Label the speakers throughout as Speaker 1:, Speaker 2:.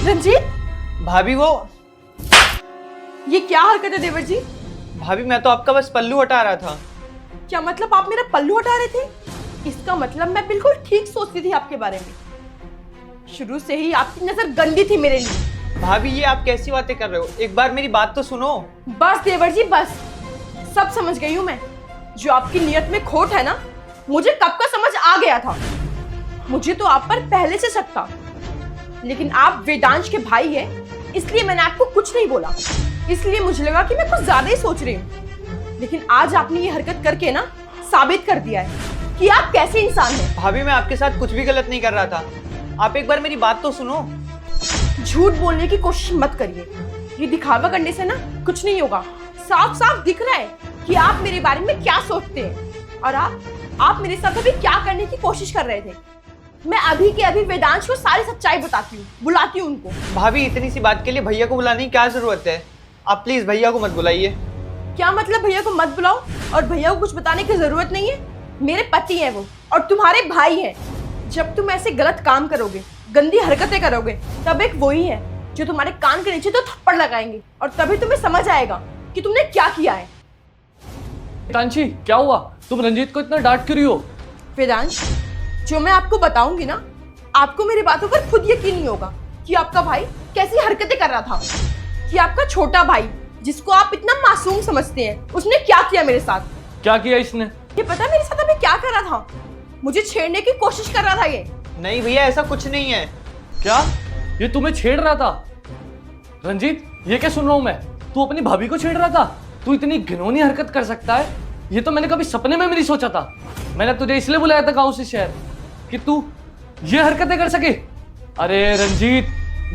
Speaker 1: रंजीत,
Speaker 2: भाभी वो
Speaker 1: ये क्या हरकत है देवर जी?
Speaker 2: भाभी मैं तो आपका बस पल्लू हटा रहा था।
Speaker 1: क्या मतलब आप मेरा पल्लू हटा रहे थे? इसका मतलब मैं बिल्कुल ठीक सोचती थी आपके बारे में। शुरू से ही आपकी नजर गंदी थी मेरे लिए।
Speaker 2: भाभी ये आप कैसी बातें कर रहे हो? एक बार मेरी बात तो सुनो।
Speaker 1: बस देवर जी बस, सब समझ गई हूँ मैं। जो आपकी नियत में खोट है ना, मुझे कब का समझ आ गया था। मुझे तो आप पर पहले से शक था, लेकिन आप वेदांश के भाई हैं, इसलिए मैंने आपको कुछ नहीं बोला। इसलिए मुझे लगा कि मैं कुछ ज्यादा ही सोच रही हूँ, लेकिन आज आपने ये हरकत करके ना साबित कर दिया है कि आप कैसे इंसान हैं।
Speaker 2: भाभी मैं आपके साथ कुछ भी गलत नहीं कर रहा था। आप एक बार मेरी बात तो सुनो।
Speaker 1: झूठ बोलने की कोशिश मत करिए। ये दिखावा करने से ना कुछ नहीं होगा। साफ साफ दिख रहा है कि आप मेरे बारे में क्या सोचते हैं, और आप मेरे साथ अभी क्या करने की कोशिश कर रहे थे। मैं अभी के अभी वेदांश को सारी सच्चाई बताती हूँ, बुलाती हूँ उनको।
Speaker 2: भाभी इतनी सी बात के लिए भैया को बुलाने की क्या जरूरत है? आप प्लीज भैया को मत बुलाइए।
Speaker 1: क्या मतलब भैया को मत बुलाओ और भैया को कुछ बताने की जरूरत नहीं है? मेरे पति हैं वो, और तुम्हारे भाई हैं। जब तुम ऐसे गलत काम करोगे, गंदी हरकतें करोगे, तब एक वही है जो तुम्हारे कान के नीचे तो थप्पड़ लगाएंगे, और तभी तुम्हें समझ आएगा कि तुमने क्या किया है।
Speaker 3: तांशी क्या हुआ? तुम रंजीत को इतना डांट क्यों रही हो?
Speaker 1: वेदांश, जो मैं आपको बताऊंगी ना, आपको मेरी बातों पर खुद यकीन नहीं होगा कि आपका भाई कैसी हरकतें कर रहा था। कि आपका छोटा भाई, जिसको आप इतना मासूम समझते हैं, उसने क्या किया मेरे साथ।
Speaker 3: क्या किया इसने?
Speaker 1: ये पता है मेरे साथ अभी क्या कर रहा था? मुझे छेड़ने की कोशिश कर रहा था ये।
Speaker 2: नहीं भैया ऐसा कुछ नहीं है।
Speaker 3: क्या ये तुम्हें छेड़ रहा था? रंजीत ये क्या सुन रहा हूं मैं? तू अपनी भाभी को छेड़ रहा था? तू इतनी घिनौनी हरकत कर सकता है, ये तो मैंने कभी सपने में भी नहीं सोचा था। मैंने तुझे इसलिए बुलाया था गांव से शहर कि तू ये हरकतें कर सके। अरे रंजीत,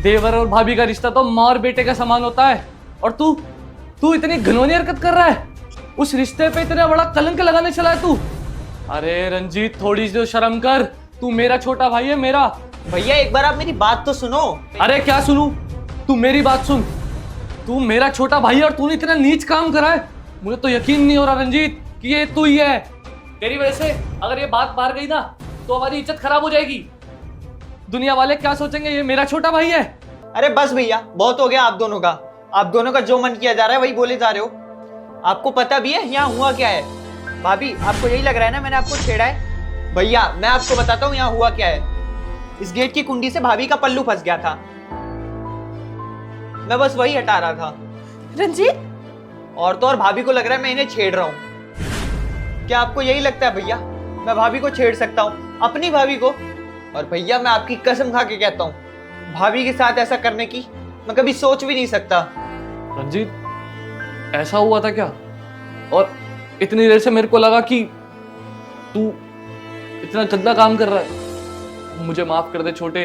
Speaker 3: देवर और भाभी का रिश्ता तो माँ और बेटे का समान होता है, और तू इतनी घिनौनी हरकत कर रहा है। उस रिश्ते पे इतना बड़ा कलंक लगाने चला है तू। अरे रंजीत थोड़ी सी शर्म कर, तू मेरा छोटा भाई है मेरा।
Speaker 2: भैया एक बार आप मेरी बात तो सुनो।
Speaker 3: अरे क्या सुनूं? तू मेरी बात सुन। तू मेरा छोटा भाई है और तूने इतना नीच काम करा है। मुझे तो यकीन नहीं हो रहा रंजीत कि ये तू ही है। तेरी वजह से अगर ये बात बाहर गई ना तो हमारी इज्जत खराब हो जाएगी। दुनिया वाले क्या सोचेंगे, ये मेरा छोटा भाई है।
Speaker 2: अरे बस भैया बहुत हो गया आप दोनों का। आप दोनों का जो मन किया जा रहा है वही बोले जा रहे हो। आपको पता भी है यहाँ हुआ क्या है? भाभी आपको यही लग रहा है ना मैंने आपको छेड़ा है? भैया मैं आपको बताता हूँ यहाँ हुआ क्या है। इस गेट की कुंडी से भाभी का पल्लू फंस गया था, मैं बस वही हटा रहा था।
Speaker 1: रंजीत,
Speaker 2: और तो और भाभी को लग रहा है मैं इन्हें छेड़ रहा हूँ। क्या आपको यही लगता है भैया मैं भाभी को छेड़ सकता हूँ, अपनी भाभी को? और भैया मैं आपकी कसम खा के कहता हूँ, भाभी के साथ ऐसा करने की मैं कभी सोच भी नहीं सकता।
Speaker 3: रंजीत ऐसा हुआ था क्या? और इतनी देर से मेरे को लगा कि तू इतना गंदा काम कर रहा है। मुझे माफ कर दे छोटे,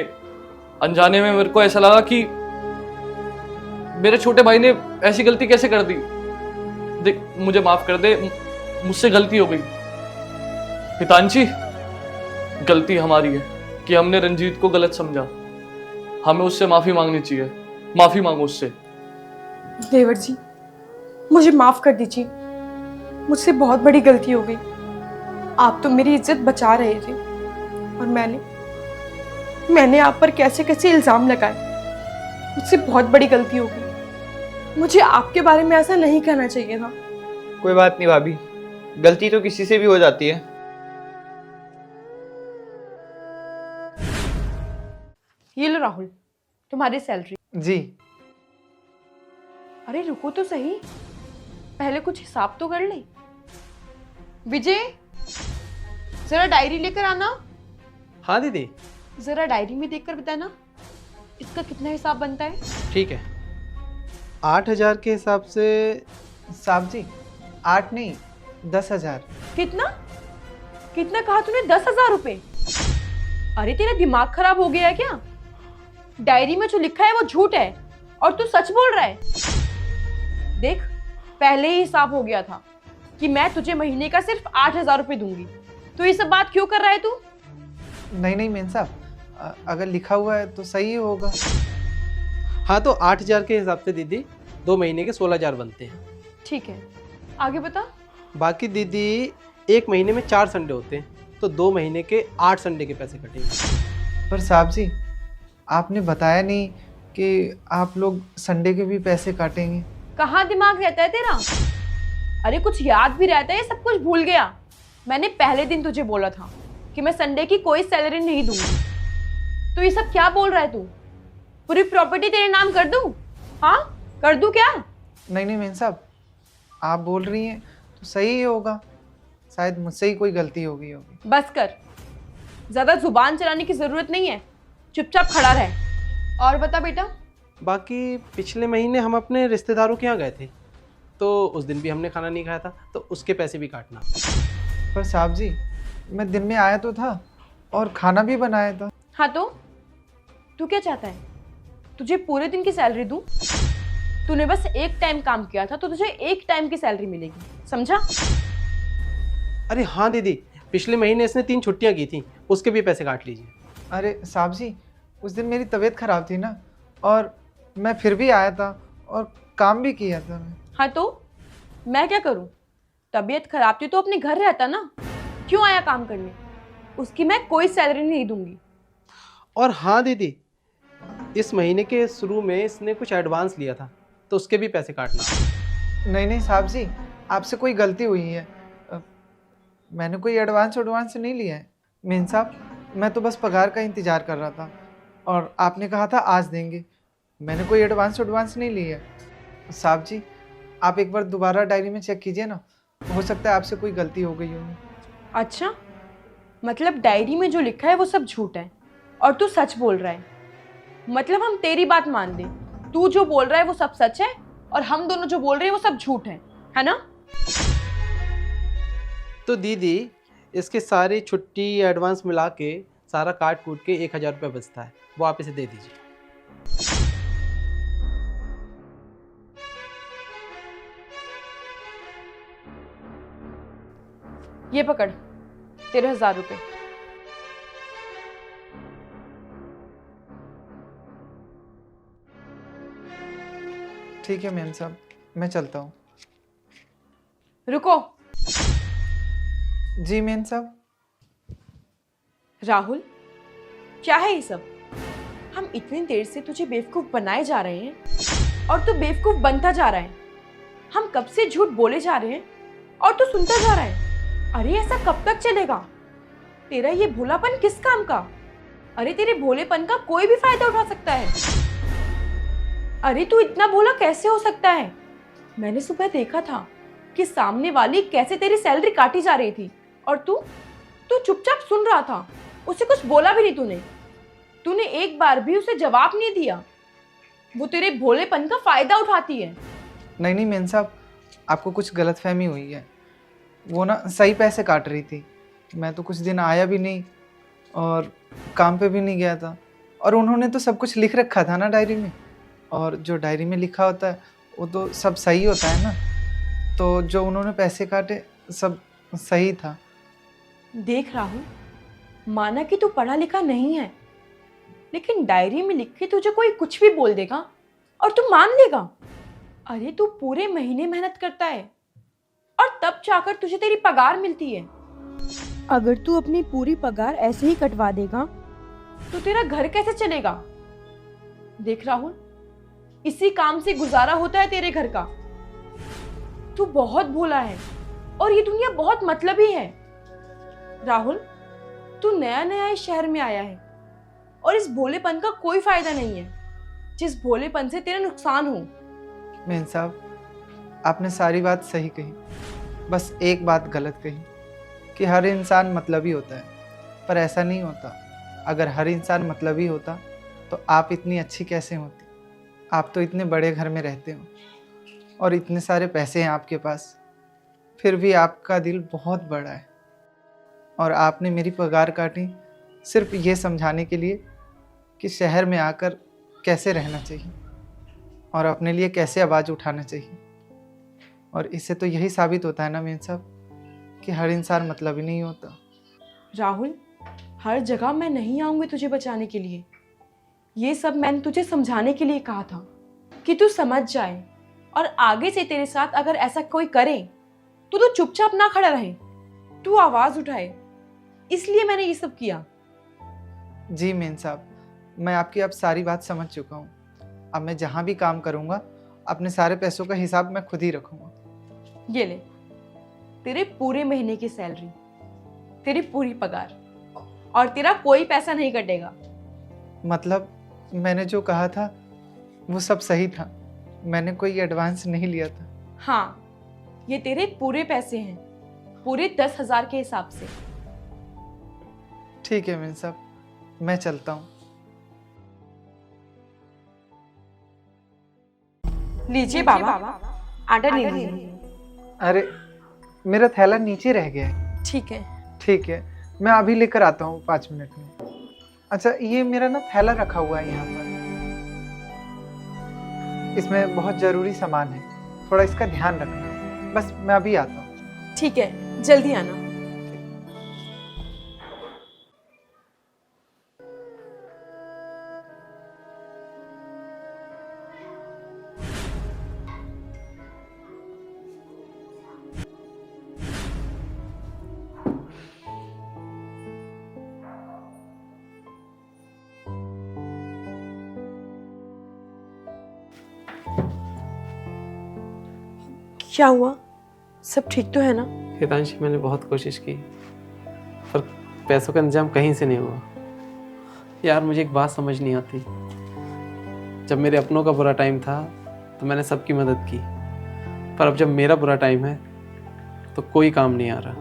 Speaker 3: अनजाने में मेरे को ऐसा लगा कि मेरे छोटे भाई ने ऐसी गलती कैसे कर दी। देख मुझे माफ कर दे, मुझसे गलती हो गई। हितांशी, गलती हमारी है कि हमने रंजीत को गलत समझा। हमें उससे माफी मांगनी चाहिए। माफी मांगो उससे।
Speaker 1: देवर जी मुझे माफ कर दीजिए, मुझसे बहुत बड़ी गलती हो गई। आप तो मेरी इज्जत बचा रहे थे, और मैंने आप पर कैसे कैसे इल्जाम लगाए। मुझसे बहुत बड़ी गलती हो गई। मुझे आपके बारे में ऐसा नहीं कहना चाहिए था।
Speaker 2: कोई बात नहीं भाभी, गलती तो किसी से भी हो जाती है।
Speaker 1: ये लो राहुल, तुम्हारी सैलरी।
Speaker 2: जी।
Speaker 1: अरे रुको तो सही, पहले कुछ हिसाब तो कर ले। विजय, जरा डायरी लेकर आना।
Speaker 4: हाँ दीदी।
Speaker 1: जरा डायरी में देखकर बताना इसका कितना हिसाब बनता है।
Speaker 4: ठीक है। 8,000 के हिसाब से।
Speaker 2: साहब जी 8 नहीं 10,000।
Speaker 1: कितना कितना कहा तूने? 10,000 रुपए? अरे तेरा दिमाग खराब हो गया है क्या? डायरी में जो लिखा है वो झूठ है और तू सच बोल रहा है। देख, पहले ही हिसाब हो गया था कि मैं तुझे महीने का सिर्फ 8,000 रुपए दूंगी, तो ये सब बात क्यों कर रहा है तू?
Speaker 4: नहीं मेन साहब, अगर लिखा हुआ है तो सही होगा। हाँ तो 8,000 के हिसाब से दीदी 2 महीने के 16,000 बनते हैं।
Speaker 1: ठीक है, आगे बता।
Speaker 4: बाकी दीदी 1 महीने में 4 संडे होते हैं, तो 2 महीने के 8 संडे के पैसे कटेंगे।
Speaker 5: पर साहब जी आपने बताया नहीं
Speaker 4: कि आप लोग संडे के भी पैसे काटेंगे।
Speaker 1: कहाँ दिमाग रहता है तेरा? अरे कुछ याद भी रहता है, सब कुछ भूल गया। मैंने पहले दिन तुझे बोला था कि मैं संडे की कोई सैलरी नहीं दूंगी। तो ये सब क्या बोल रहा है तू? पूरी प्रॉपर्टी तेरे नाम कर दूं? हाँ, कर दूं क्या?
Speaker 4: नहीं नहीं मेम साहब, आप बोल रही हैं तो सही ही होगा, शायद मुझसे ही कोई गलती हो गई होगी।
Speaker 1: बस कर, ज्यादा जुबान चलाने की जरूरत नहीं है, चुपचाप खड़ा रह। और बता बेटा।
Speaker 4: बाकी पिछले महीने हम अपने रिश्तेदारों के यहाँ गए थे, तो उस दिन भी हमने खाना नहीं खाया था, तो उसके पैसे भी काटना। पर साहब जी, मैं दिन में आया तो था और खाना भी बनाया था।
Speaker 1: हाँ तो तू क्या चाहता है? तुझे पूरे दिन की सैलरी दूं? तूने बस एक टाइम काम किया था तो तुझे एक टाइम की सैलरी मिलेगी, समझा?
Speaker 4: अरे हाँ दीदी, पिछले महीने इसने 3 छुट्टियाँ की थी, उसके भी पैसे काट लीजिए। अरे साहब जी, उस दिन मेरी तबीयत खराब थी ना, और मैं फिर भी आया था और काम भी किया था मैं।
Speaker 1: हाँ तो मैं क्या करूं? तबीयत खराब थी तो अपने घर रहता ना, क्यों आया काम करने? उसकी मैं कोई सैलरी नहीं दूंगी।
Speaker 4: और हाँ दीदी, इस महीने के शुरू में इसने कुछ एडवांस लिया था, तो उसके भी पैसे काटना। नहीं नहीं साहब जी, आपसे कोई गलती हुई है, मैंने कोई एडवांस नहीं लिया है। मेन साहब, मैं तो बस पगार का इंतज़ार कर रहा था और आपने कहा था आज देंगे, मैंने कोई एडवांस नहीं लिया है। साहब जी, आप एक बार दोबारा डायरी में चेक कीजिए ना, हो सकता है आपसे कोई गलती हो गई होगी।
Speaker 1: अच्छा, मतलब डायरी में जो लिखा है वो सब झूठ है और तू सच बोल रहा है? मतलब हम तेरी बात मान ले, तू जो बोल रहा है वो सब सच है और हम दोनों जो बोल रहे हैं वो सब झूठ है ना?
Speaker 4: तो दीदी, इसके सारी छुट्टी एडवांस मिला के सारा काट कूट के 1000 रुपये बचता है, वो आप इसे दे दीजिए।
Speaker 1: ये पकड़, तेरे 1000 रुपये।
Speaker 4: ठीक है मेम साहब, मैं चलता हूँ।
Speaker 1: रुको।
Speaker 4: जी मेम साहब।
Speaker 1: राहुल, क्या है ये सब? हम इतनी देर से तुझे बेवकूफ बनाए जा रहे हैं और तू बेवकूफ बनता जा रहा है। हम कब से झूठ बोले जा रहे हैं और तू सुनता जा रहा है। अरे ऐसा कब तक चलेगा? तेरा ये भोलापन किस काम का? अरे तेरे भोलेपन का कोई भी फायदा उठा सकता है। अरे तू इतना भोला कैसे हो सकता है? मैंने सुबह देखा था कि सामने वाली कैसे तेरी सैलरी काटी जा रही थी और तू चुपचाप सुन रहा था, उसे कुछ बोला भी नहीं। तूने एक बार भी उसे जवाब नहीं दिया। वो तेरे भोलेपन का फायदा उठाती है।
Speaker 4: नहीं मेम साहब, आपको कुछ गलतफहमी हुई है, वो ना सही पैसे काट रही थी। मैं तो कुछ दिन आया भी नहीं और काम पे भी नहीं गया था, और उन्होंने तो सब कुछ लिख रखा था ना डायरी में, और जो डायरी में लिखा होता है वो तो सब सही होता है ना, तो जो उन्होंने पैसे काटे सब सही था।
Speaker 1: देख राहुल, माना कि तू पढ़ा लिखा नहीं है, लेकिन डायरी में लिख के तुझे कोई कुछ भी बोल देगा और तू मान लेगा? अरे तू पूरे महीने मेहनत करता है और तब जाकर तुझे तेरी पगार मिलती है। अगर तू अपनी पूरी पगार ऐसे ही कटवा देगा तो तेरा घर कैसे चलेगा? देख राहुल, इसी काम से गुजारा होता है तेरे घर का। तू बहुत भोला है और ये दुनिया बहुत मतलबी है। राहुल, तू नया नया इस शहर में आया है और इस भोलेपन का कोई फायदा नहीं है, जिस भोलेपन से तेरा नुकसान हो।
Speaker 4: मेम साहब, आपने सारी बात सही कही, बस एक बात गलत कही कि हर इंसान मतलबी होता है, पर ऐसा नहीं होता। अगर हर इंसान मतलबी होता तो आप इतनी अच्छी कैसे होती? आप तो इतने बड़े घर में रहते हो और इतने सारे पैसे हैं आपके पास, फिर भी आपका दिल बहुत बड़ा है, और आपने मेरी पगार काटी सिर्फ ये समझाने के लिए कि शहर में आकर कैसे रहना चाहिए और अपने लिए कैसे आवाज़ उठाना चाहिए। और इससे तो यही साबित होता है ना मेम साहब कि हर इंसान मतलबी नहीं होता।
Speaker 1: राहुल, हर जगह मैं नहीं आऊंगी तुझे बचाने के लिए। ये सब मैंने तुझे समझाने के लिए कहा था कि तू समझ जाए, और आगे से तेरे साथ अगर ऐसा कोई करे तो तू चुपचाप ना खड़ा रहे, तू आवाज उठाए। इसलिए मैंने ये सब किया।
Speaker 4: जी मेम साहब, मैं आपकी अब सारी बात समझ चुका हूँ, अब मैं जहाँ भी काम करूँगा अपने सारे पैसों का हिसाब मैं खुद ही रखूँगा।
Speaker 1: ये ले, तेरे पूरे महीने की सैलरी, तेरी पूरी पगार, और तेरा कोई पैसा नहीं कटेगा।
Speaker 4: मतलब मैंने जो कहा था वो सब सही था, मैंने कोई एडवांस नहीं लिया था।
Speaker 1: हाँ, ये तेरे पूरे पैसे हैं, पूरे 10,000 के हिसाब से।
Speaker 4: ठीक है मीन साहब, मैं चलता हूँ।
Speaker 1: लीजिए बाबा, आटा ले लीजिए।
Speaker 4: अरे मेरा थैला नीचे रह गया है।
Speaker 1: ठीक है।
Speaker 4: ठीक है, मैं अभी लेकर आता हूँ 5 मिनट में। अच्छा, ये मेरा ना थैला रखा हुआ है यहाँ पर, इसमें बहुत ज़रूरी सामान है, थोड़ा इसका ध्यान रखना। बस मैं अभी आता हूँ।
Speaker 1: ठीक है, जल्दी आना। क्या हुआ? सब ठीक तो है ना?
Speaker 5: हितांशी, मैंने बहुत कोशिश की पर पैसों का इंतजाम कहीं से नहीं हुआ। यार मुझे एक बात समझ नहीं आती, जब मेरे अपनों का बुरा टाइम था तो मैंने सबकी मदद की, पर अब जब मेरा बुरा टाइम है तो कोई काम नहीं आ रहा।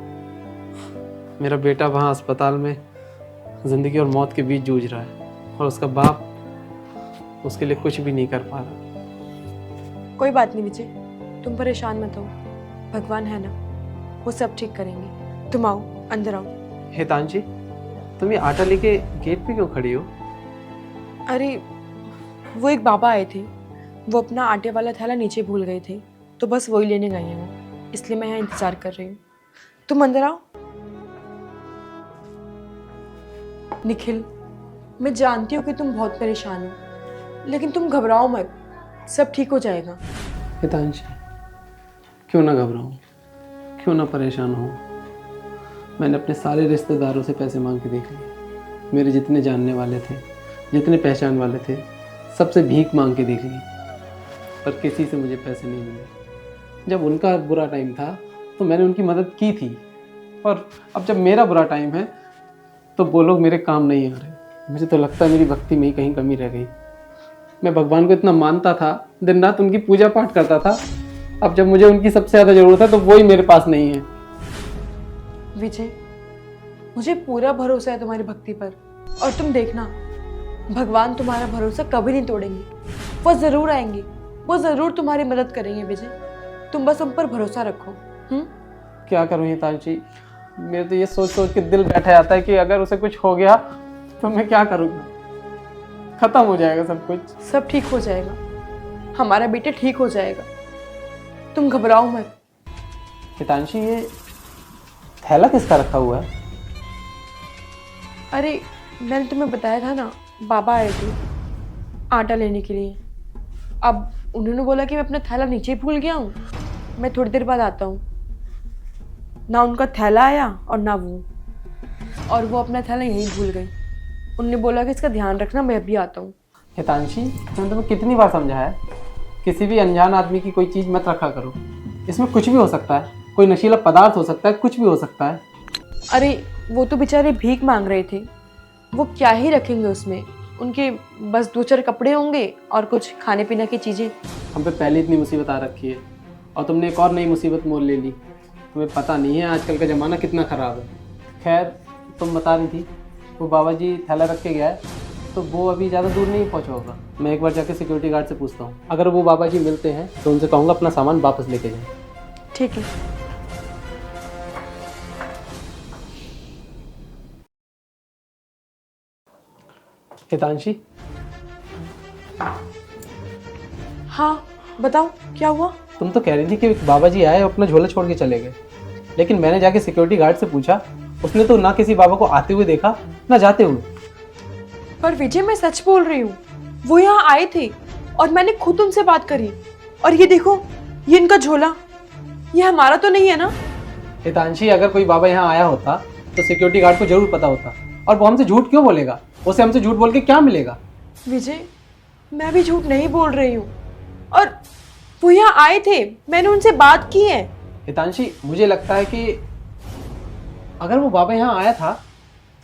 Speaker 5: मेरा बेटा वहाँ अस्पताल में ज़िंदगी और मौत के बीच जूझ रहा है और उसका बाप उसके लिए कुछ भी नहीं कर पा रहा।
Speaker 1: कोई बात नहीं विजय, तुम परेशान मत हो, भगवान है ना, वो सब ठीक करेंगे। तुम आओ, अंदर आओ।
Speaker 5: हितांशी, तुम ये आटा लेके गेट पे क्यों खड़ी हो?
Speaker 1: अरे वो एक बाबा आए थे, वो अपना आटे वाला थैला नीचे भूल गए थे, तो बस वही लेने गए हैं वो, इसलिए मैं यहाँ इंतजार कर रही हूँ। तुम अंदर आओ। निखिल, मैं जानती हूँ कि तुम बहुत परेशान हो, लेकिन तुम घबराओ मत, सब ठीक हो जाएगा।
Speaker 5: हितांशी, क्यों ना घबराऊं, क्यों ना परेशान हूँ। मैंने अपने सारे रिश्तेदारों से पैसे मांग के देख लिए, मेरे जितने जानने वाले थे, जितने पहचान वाले थे, सबसे भीख मांग के देख ली, पर किसी से मुझे पैसे नहीं मिले। जब उनका बुरा टाइम था तो मैंने उनकी मदद की थी, और अब जब मेरा बुरा टाइम है तो वो लोग मेरे काम नहीं आ रहे। मुझे तो लगता है मेरी भक्ति में ही कहीं कमी रह गई। मैं भगवान को इतना मानता था, दिन रात उनकी पूजा पाठ करता था, अब जब मुझे उनकी सबसे ज़्यादा ज़रूरत है तो वो ही मेरे पास नहीं है।
Speaker 1: विजय, मुझे पूरा भरोसा है तुम्हारी भक्ति पर, और तुम देखना, भगवान तुम्हारा भरोसा कभी नहीं तोड़ेंगे। वो ज़रूर आएंगे, वो ज़रूर तुम्हारी मदद करेंगे विजय, तुम बस उन पर भरोसा रखो।
Speaker 5: क्या करूँ हितांशी, मेरे तो ये सोच सोच के दिल बैठा जाता है कि अगर उसे कुछ हो गया तो मैं क्या करूँगा, खत्म हो जाएगा सब कुछ।
Speaker 1: सब ठीक हो जाएगा, हमारा बेटा ठीक हो जाएगा, तुम घबराओ मत।
Speaker 5: हितांशी, ये थैला किसका रखा हुआ है?
Speaker 1: अरे मैंने तुम्हें बताया था ना, बाबा आए थे आटा लेने के लिए। अब उन्होंने बोला कि मैं अपना थैला नीचे ही भूल गया हूँ, मैं थोड़ी देर बाद आता हूँ। ना उनका थैला आया और ना वो अपना थैला यहीं भूल गई। उन्होंने बोला कि इसका ध्यान रखना, मैं अभी आता हूँ।
Speaker 5: हितांशी, मैंने तुम्हें कितनी बार समझाया है, किसी भी अनजान आदमी की कोई चीज़ मत रखा करो, इसमें कुछ भी हो सकता है, कोई नशीला पदार्थ हो सकता है, कुछ भी हो सकता है।
Speaker 1: अरे वो तो बेचारे भीख मांग रहे थे, वो क्या ही रखेंगे उसमें, उनके बस 2-4 कपड़े होंगे और कुछ खाने पीने की चीज़ें।
Speaker 5: हम पे पहले इतनी मुसीबत आ रखी है और तुमने एक और नई मुसीबत मोल ले ली। तुम्हें पता नहीं है आजकल का ज़माना कितना ख़राब है। खैर, तुम बता रही थी वो बाबा जी थैला रख के गया है, तो वो अभी ज़्यादा दूर नहीं पहुँचा होगा। मैं एक बार जाके सिक्योरिटी गार्ड से पूछता हूँ, अगर वो बाबा जी मिलते हैं तो उनसे कहूँगा अपना सामान वापस लेके जाएं।
Speaker 1: ठीक है।
Speaker 5: हितांशी,
Speaker 1: हाँ बताओ, क्या हुआ?
Speaker 5: तुम तो कह रही थी कि बाबा जी आए और अपना झोला छोड़ के चले गए, लेकिन मैंने जाके सिक्योरिटी गार्ड से पूछा, उसने तो ना किसी बाबा को आते हुए देखा ना जाते हुए।
Speaker 1: पर विजय, मैं सच बोल रही हूँ, वो यहाँ आए थे और मैंने खुद उनसे बात करी, और ये देखो, ये इनका झोला, ये हमारा तो नहीं है ना?
Speaker 5: हितांशी, अगर कोई बाबा यहाँ आया होता तो सिक्योरिटी गार्ड को जरूर पता होता, और वो हमसे झूठ क्यों बोलेगा? उसे हमसे झूठ बोल के क्या मिलेगा?
Speaker 1: विजय, मैं भी झूठ नहीं बोल रही हूँ। और वो यहाँ आए थे, मैंने उनसे बात की है।
Speaker 5: हितांशी, मुझे लगता है कि अगर वो बाबा यहाँ आया था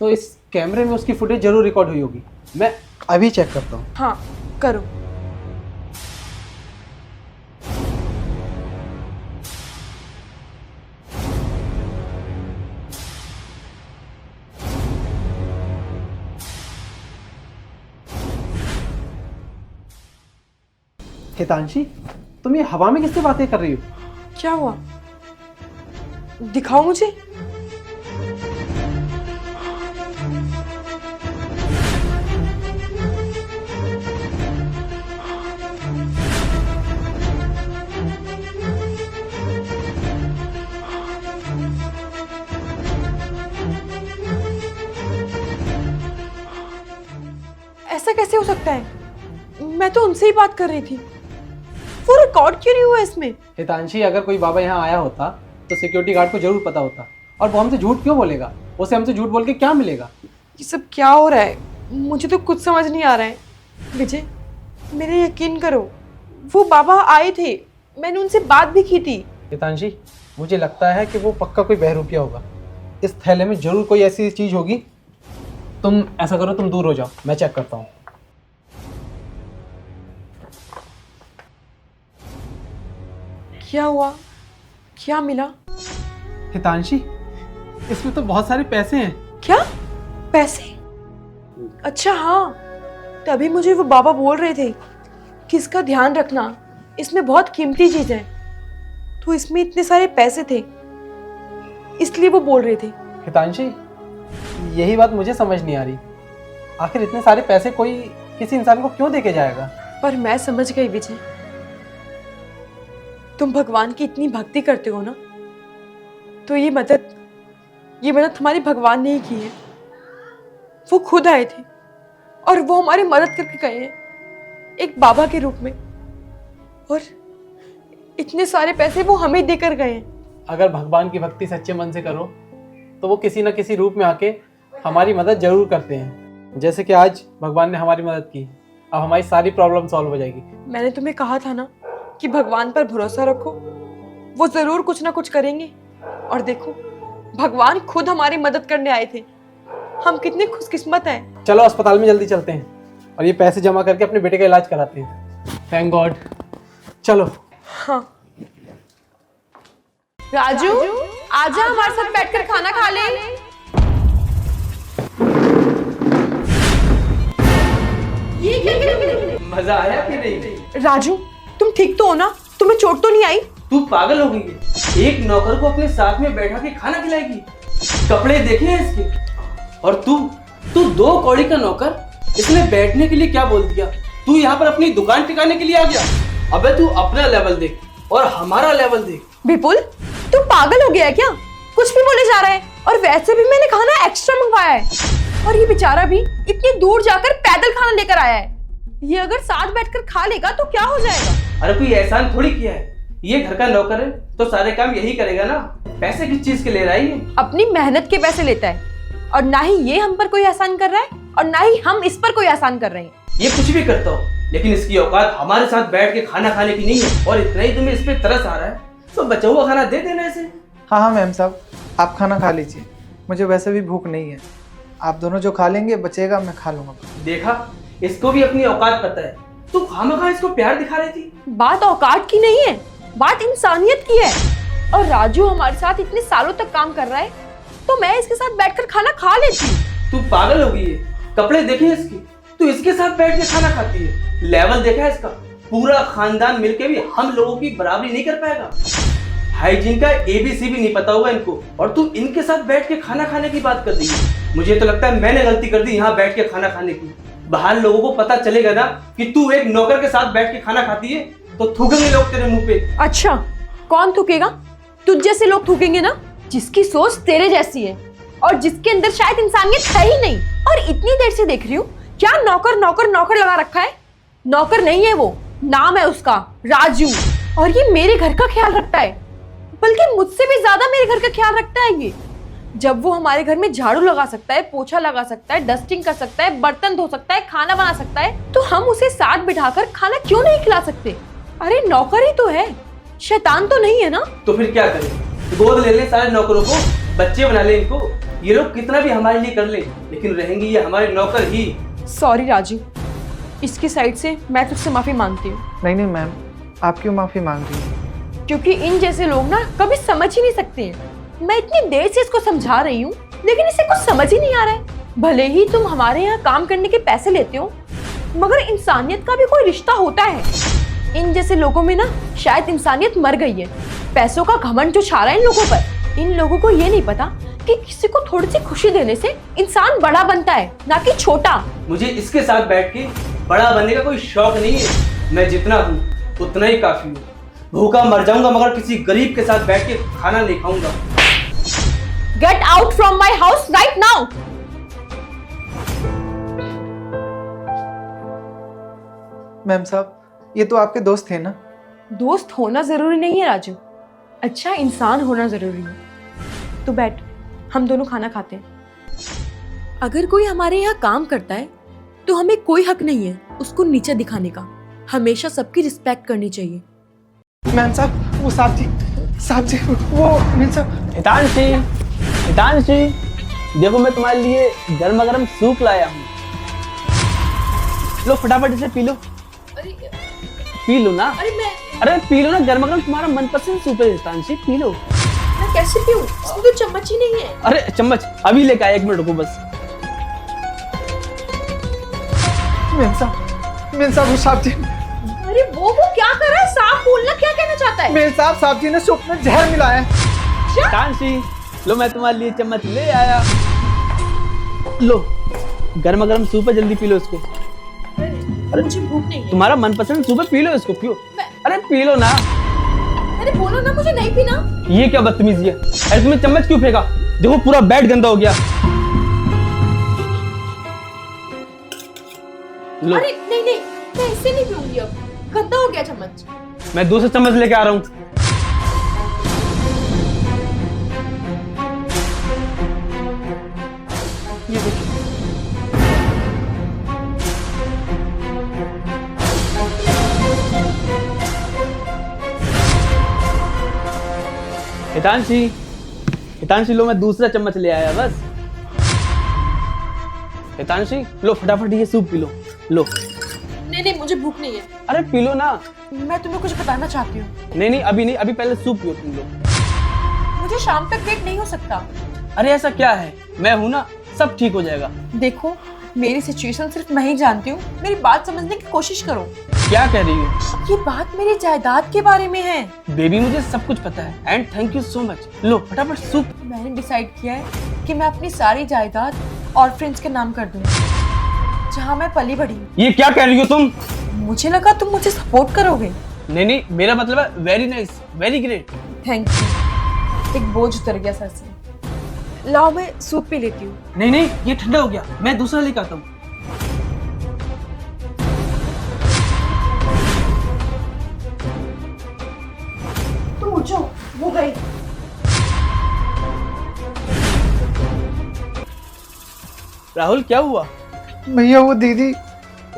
Speaker 5: तो इस कैमरे में उसकी फुटेज जरूर रिकॉर्ड हुई होगी। मैं अभी चेक करता हूँ।
Speaker 1: हाँ करो।
Speaker 5: हितांशी, तुम ये हवा में किससे बातें कर रही हो?
Speaker 1: क्या हुआ? दिखाओ मुझे। ऐसा कैसे हो सकता है? मैं तो उनसे ही बात कर रही थी। वो रिकॉर्ड क्यों नहीं हुआ इसमें?
Speaker 5: हितांशी, अगर कोई बाबा यहाँ आया होता तो सिक्योरिटी गार्ड को जरूर पता होता। और वो हमसे झूठ क्यों बोलेगा? उसे हमसे झूठ बोल के क्या मिलेगा?
Speaker 1: ये सब क्या हो रहा है? मुझे तो कुछ समझ नहीं आ रहा है। विजय, मेरे यकीन करो, वो बाबा आए थे, मैंने उनसे बात भी की थी।
Speaker 5: हितांशी, मुझे लगता है कि वो पक्का कोई बहरूपिया होगा। इस थैले में जरूर कोई ऐसी चीज होगी। तुम ऐसा करो, तुम दूर हो जाओ, मैं चेक करता हूँ।
Speaker 1: क्या हुआ? क्या मिला?
Speaker 5: हितांशी, इसमें तो बहुत सारे पैसे हैं।
Speaker 1: क्या? पैसे? अच्छा हाँ, तभी मुझे वो बाबा बोल रहे थे कि इसका ध्यान रखना, इसमें बहुत कीमती चीज है। तो इसमें इतने सारे पैसे थे, इसलिए वो बोल रहे थे।
Speaker 5: हितांशी, यही बात मुझे समझ नहीं आ रही। आखिर इतने सारे पैसे कोई किसी इंसान को क्यों देके जाएगा?
Speaker 1: पर मैं समझ गई विजय, तुम भगवान की इतनी भक्ति करते हो ना, तो ये मदद तुम्हारे भगवान ने ही की है। वो खुद आए थे और वो हमारी मदद करके गए हैं एक बाबा के रूप में, और इतने सारे पैसे वो हमें देकर गए हैं।
Speaker 5: अगर भगवान की भक्ति सच्चे मन से करो तो वो किसी न किसी रूप में आके हमारी मदद जरूर करते हैं। जैसे कि आज भगवान ने हमारी मदद की, अब हमारी सारी प्रॉब्लम सॉल्व हो जाएगी।
Speaker 1: मैंने तुम्हें कहा था ना कि भगवान पर भरोसा रखो, वो जरूर कुछ ना कुछ करेंगे। और देखो, भगवान खुद हमारी मदद करने आए थे। हम कितने खुशकिस्मत हैं।
Speaker 5: चलो अस्पताल में जल्दी चलते हैं और ये पैसे जमा करके अपने बेटे का इलाज कराते हैं। Thank God. चलो।
Speaker 1: हाँ राजू, आजा हमारे साथ बैठकर खाना खा ले। ये क्या कर रही हो?
Speaker 3: मजा आया कि नहीं?
Speaker 1: राजू, तुम ठीक तो हो ना? तुम्हें चोट तो नहीं आई?
Speaker 3: तू पागल हो गई है? एक नौकर को अपने साथ में बैठा के खाना खिलाएगी? कपड़े देखे हैं इसके? और तू 2 कौड़ी का नौकर, इसने बैठने के लिए क्या बोल दिया? तू यहाँ पर अपनी दुकान टिकाने के लिए आ गया? अबे तू अपना लेवल देख और हमारा लेवल देख।
Speaker 1: विपुल, तू पागल हो गया है क्या? कुछ भी बोले जा रहा है। और वैसे भी मैंने खाना एक्स्ट्रा मंगवाया है, और ये बेचारा भी इतनी दूर जाकर पैदल खाना लेकर आया है। ये अगर साथ बैठकर खा लेगा तो क्या हो जाएगा?
Speaker 3: अरे कोई एहसान थोड़ी किया है, ये घर का नौकर है तो सारे काम यही करेगा ना। पैसे किस चीज के ले रहा है ये?
Speaker 1: अपनी मेहनत के पैसे लेता है, और ना ही ये हम पर कोई एहसान कर रहा है और ना ही हम इस पर कोई एहसान कर रहे हैं।
Speaker 3: ये कुछ भी करता हो, लेकिन इसकी औकात हमारे साथ बैठ के खाना खाने की नहीं है। और इतना ही तुम्हें इस पे तरस आ रहा है तो बचा हुआ खाना दे देना इसे।
Speaker 4: हाँ हाँ मैम साहब, आप खाना खा लीजिए, मुझे वैसे भी भूख नहीं है। आप दोनों जो खा लेंगे बचेगा मैं खा लूँगा।
Speaker 3: देखा, इसको भी अपनी औकात पता है। तू खामखा इसको प्यार दिखा रही थी।
Speaker 1: बात औकात की नहीं है, बात इंसानियत की है। और राजू हमारे साथ इतने सालों तक काम कर रहा है, तो मैं इसके साथ बैठकर खाना खा लेती हूँ।
Speaker 3: तू पागल हो गई है? कपड़े देखे इसके? तू इसके साथ बैठ के खाना खाती है? लेवल देखा है इसका? पूरा खानदान मिलके भी हम लोगों की बराबरी नहीं कर पाएगा। हाइजीन का ABC भी नहीं पता होगा इनको, और तू इनके साथ बैठ के खाना खाने की बात कर रही है। मुझे तो लगता है मैंने गलती कर दी यहाँ बैठ के खाना खाने की। बाहर लोगों को पता चलेगा ना कि तू एक नौकर के साथ बैठ के खाना खाती है, तो थूकेंगे लोग तेरे मुंह पे।
Speaker 1: अच्छा, कौन थूकेगा? तुझ जैसे लोग थूकेंगे ना, जिसकी सोच तेरे जैसी है और जिसके अंदर शायद इंसानियत है ही नहीं। और इतनी देर से देख रही हूँ, क्या नौकर नौकर नौकर लगा रखा है? नौकर नहीं है वो, नाम है उसका राजू। और ये मेरे घर का ख्याल रखता है, बल्कि मुझसे भी ज्यादा मेरे घर का ख्याल रखता है ये। जब वो हमारे घर में झाड़ू लगा सकता है, पोछा लगा सकता है, डस्टिंग कर सकता है, बर्तन धो सकता है, खाना बना सकता है, तो हम उसे साथ बिठाकर खाना क्यों नहीं खिला सकते? अरे नौकर ही तो है, शैतान तो नहीं है ना।
Speaker 5: तो फिर क्या करें? गोद ले लें सारे नौकरों को, बच्चे बना लें इनको। ये लोग कितना भी हमारे लिए कर ले, लेकिन रहेंगे ये हमारे नौकर ही।
Speaker 1: सॉरी राजू, इसकी साइड से मैं तुझसे माफी मांगती हूँ।
Speaker 4: नहीं नहीं मैम, आप क्यों माफ़ी मांग रही हैं?
Speaker 1: क्योंकि इन जैसे लोग ना कभी समझ ही नहीं सकते हैं। मैं इतनी देर से इसको समझा रही हूँ, लेकिन इसे कुछ समझ ही नहीं आ रहा है। भले ही तुम हमारे यहाँ काम करने के पैसे लेते हो, मगर इंसानियत का भी कोई रिश्ता होता है। इन जैसे लोगों में ना शायद इंसानियत मर गई है। पैसों का घमंड जो छा रहा है इन लोगों पर। इन लोगों को ये नहीं पता कि किसी को थोड़ी सी खुशी देने से इंसान बड़ा बनता है, ना कि छोटा।
Speaker 5: मुझे इसके साथ बैठ के बड़ा बनने का कोई शौक नहीं है। मैं जितना हूँ उतना ही काफी हूँ। भूखा मर जाऊंगा मगर किसी गरीब के साथ बैठ के खाना नहीं खाऊंगा।
Speaker 1: Get out from my house right now.
Speaker 4: Ma'am साहब, ये तो आपके दोस्त थे ना?
Speaker 1: दोस्त होना जरूरी नहीं है राजू, अच्छा इंसान होना जरूरी है। तो बैठ, हम दोनों खाना खाते हैं। अगर कोई हमारे यहाँ काम करता है तो हमें कोई हक नहीं है उसको नीचे दिखाने का। हमेशा सबकी रिस्पेक्ट करनी चाहिए।
Speaker 4: मैम साहब, वो साहब जी वो मैम साहब।
Speaker 5: हितांशी, देखो मैं तुम्हारे लिए गर्मा गर्म सूप लाया हूँ। लो फटाफट इसे पी लो। पी लो ना। अरे पी लो ना, गर्मा गर्म तुम्हारा मनपसंद सूप है हितांशी, पी लो।
Speaker 1: मैं कैसे पीऊं? इसमें तो चम्मच ही नहीं है।
Speaker 5: अरे चम्मच अभी लेके आया, 1 मिनट रुको बस।
Speaker 4: मैम साहब वो साहब जी।
Speaker 1: अरे वो क्या कर रहा है? साफ बोलना, क्या कहना चाहता है?
Speaker 4: मेरे साहब जी ने सूप में जहर मिलाया है।
Speaker 5: हितांशी, लो मैं तुम्हारे लिए चम्मच ले आया। लो गर्मा गर्म सूप है, जल्दी पी लो इसको।
Speaker 1: अरे मुझे भूख नहीं है।
Speaker 5: तुम्हारा मनपसंद सूप है, पी लो इसको, पियो। अरे पी लो ना।
Speaker 1: अरे बोलो ना, मुझे नहीं पीना।
Speaker 5: ये क्या बदतमीजी है? अरे तुमने चम्मच क्यों फेंका? देखो पूरा बेड गंदा हो गया। लो।
Speaker 1: अरे नहीं, मैं इससे नहीं पीऊंगी अब, गंदा हो गया चम्मच।
Speaker 5: मैं दूसरा चम्मच लेके आ रहा हूँ।
Speaker 4: ये देखिए।
Speaker 5: हितांशी लो मैं दूसरा चम्मच ले आया बस। हितांशी लो फटाफट ये सूप पी लो। लो।
Speaker 1: नहीं, मुझे भूख नहीं है।
Speaker 5: अरे पी लो ना।
Speaker 1: मैं तुम्हें कुछ बताना चाहती हूँ।
Speaker 5: नहीं अभी नहीं, अभी पहले सूप पियो तुम लोग।
Speaker 1: मुझे शाम तक वेट नहीं हो सकता।
Speaker 5: अरे ऐसा क्या है, मैं हूं ना, सब ठीक हो जाएगा।
Speaker 1: देखो मेरी सिचुएशन सिर्फ मैं ही जानती हूँ, मेरी बात समझने की कोशिश करो।
Speaker 5: क्या कह रही हो?
Speaker 1: ये बात मेरी जायदाद के बारे में है।
Speaker 5: बेबी मुझे सब कुछ पता है and thank you so much. लो फटाफट सूप।
Speaker 1: मैंने डिसाइड किया है कि मैं अपनी सारी जायदाद ऑर्फनेज के नाम कर दूंगी, जहाँ मैं पली बढ़ी हूँ।
Speaker 5: ये क्या कह रही हो तुम?
Speaker 1: मुझे लगा तुम मुझे सपोर्ट करोगे।
Speaker 5: नहीं मेरा मतलब है very nice, very great.
Speaker 1: Thank you, एक बोझ उतर गया सर से। लाओ मैं सूप पी लेती हूँ।
Speaker 5: नहीं ये ठंडा हो गया, मैं दूसरा लेकर आता हूँ।
Speaker 1: तुम उठो, वो गई।
Speaker 5: राहुल क्या हुआ?
Speaker 4: भैया वो दीदी।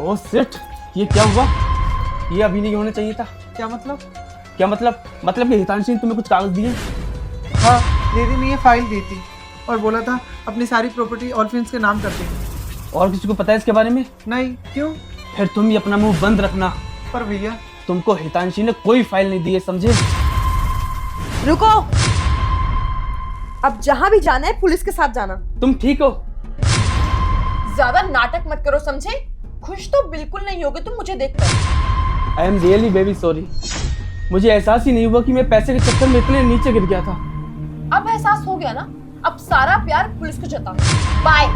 Speaker 5: ओह शिट, ये क्या हुआ? ये अभी नहीं होना चाहिए था।
Speaker 4: क्या मतलब?
Speaker 5: क्या मतलब कि हितांशी ने तुम्हें कुछ कागज दिए?
Speaker 4: हाँ, दीदी ने ये फाइल दी थी और बोला था अपनी सारी प्रॉपर्टी ऑर्फनेज के नाम कर देंगे।
Speaker 5: और किसी को पता है इसके बारे में?
Speaker 4: नहीं, क्यों?
Speaker 5: फिर तुम ही अपना मुंह बंद रखना।
Speaker 4: पर भैया
Speaker 5: तुमको हितांशी ने कोई फाइल नहीं दी है, समझे?
Speaker 1: रुको, अब जहाँ भी जाना है पुलिस के साथ जाना।
Speaker 5: तुम ठीक हो?
Speaker 1: ज्यादा नाटक मत करो, समझे? खुश तो बिल्कुल नहीं होगे तुम मुझे देखकर।
Speaker 5: I am really very sorry. मुझे एहसास ही नहीं हुआ कि मैं पैसे के चक्कर में इतने नीचे गिर गया था।
Speaker 1: अब एहसास हो गया ना, अब सारा प्यार पुलिस को जता। बाय।